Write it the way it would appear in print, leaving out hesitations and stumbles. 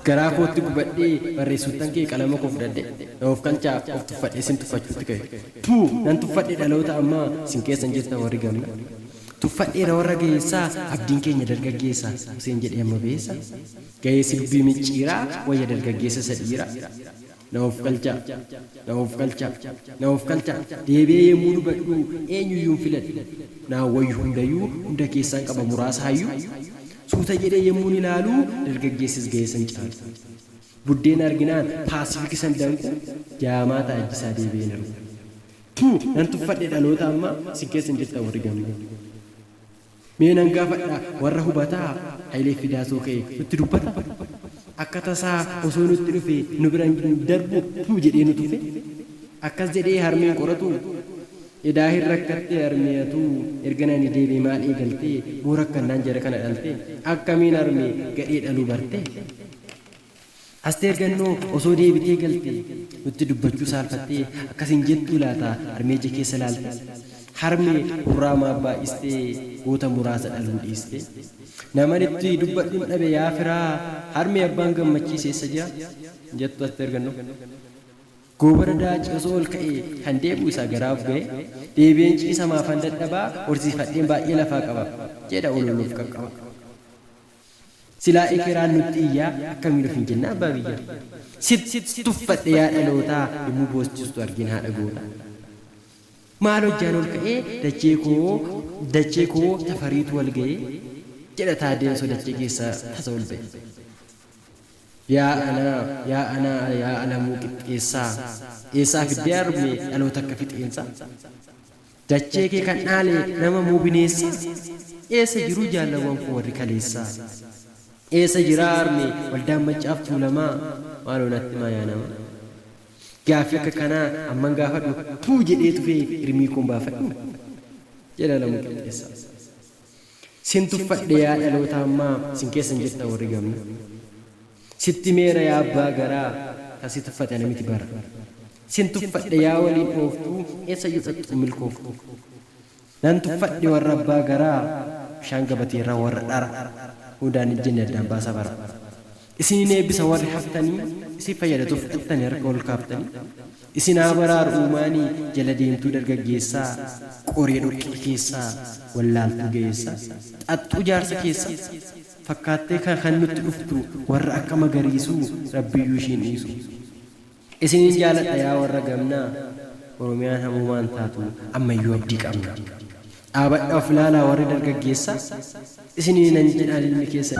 garaa kootti gubadhee barreessuutan kee qalama koo fudhadhe of qalchaa of tuffadhee sin tuffachuutti ka'e tuu nan tuffadhee dhaloota ammaa sin keessan jirtan warri gamna tuffadheera warra geessaa abdiin keenya dargaggeessa Huseen jedhee amma beessa ga'eessi dubbii micciiraa wayya dargaggeessa sadhiira na of qalchaa deebi'ee yemmuu dubadhu eenyuyyuu filadhu naa wayyu hundayyuu hunda keessaan qaba muraasa hayyuu suuta jedhee yemmuu ilaalu dargaggeessis ga'eessan caalu buddeen arginaan paasifiki san danqu jaamaa taa'ajisaa deebi'ee naru nan tuffadhe dhaloota amma sin keessan jirta warri gamna mee nan gaafadha warra hubataa Hayilee Fidaasoo ka'e nutti dubbata akka tasaa osoo nutti dhufe nu biraan darbu jedhee nu tufe akkas jedhee harmeen qoratu edaa hin rakkattee harmeetu erganaan deebii maal eegaltee moo rakkannaan jara kana dhalte akkamiin harmee gadhee dhaluu barte Asteer Gannoo osoo deebitee galte nutti dubbachuu saalfattee akkasin jettuu laata harmeeja keessa laalte harmee hurraa maabbaa istee goota muraasa dhaluu dhiiste namanitti dubbadhuun dhabe yaa firaa harmee abbaan gammachiiseessa jira jettu Asteer Gannoo goobara daacii osoo ol ka'e kan deebi'u isaa garaaf ga'e deebi'een ciisa maafan dadhabaa horsiifadheen baay'ee lafaa qaba jedha ololuuf qaqqaba silaa ekeraan nutti iyyaa akkamiin of hin jennaa abbaa biyya sit tuffadhe yaa dhalootaa yommuu boosistu argina haadha goota maal hojjaan ol ka'ee dachee koo tafariitu wal ga'ee jedha Taaddeenso dachee keessaa tasa ol ba'e yaa alamuu qixxeessaa eessaa fiddee harmee dhaloota akka fixeensa dachee kee kan dhaale nama moo bineessa eessa jiruu jaalawwan koo warri kaleessaa eessa jiraa harmee waldaan maccaaf tuulamaa maaloo natti maayaa nama gaaffii akka kanaa amman gaafadhu tuu jedhee tufee hirmii koon baafadhu jedha alamuu qixxeessaa sin tuffadhe yaa dhaloota ammaa sin keessan jirta warri gamna sitti meera yaa abbaa garaa kasi tuffate namiti bara sin tuffadhe yaa waliin dhooftuu eessa yuuxattu milkooftu nan tuffadhe warra abbaa garaa bishaan gabateerraa warra dhara hundaan ijjenne addaan baasa bara isiniin eebbisa warri haftanii isin fayyadatuuf fudhattanii harka ol kaaftanii isin haa baraaru uumaanii jala deemtuu dargaggeessaa qoree dhoqqee keessaa wallaaltuu ga'eessaa xaxxuu jaarsa keessaa fakkaattee kan nutti dhuftu warra akka magariisuu rabbiyyuu ishiin dhiisu isiniin jaaladha yaa warra gamnaa Oromiyaan hamuumaan taatu ammayyuu abdii qabna dhaabadha of ilaalaa warri dargaggeessaa isiniin nan jedhaan ilmi keessa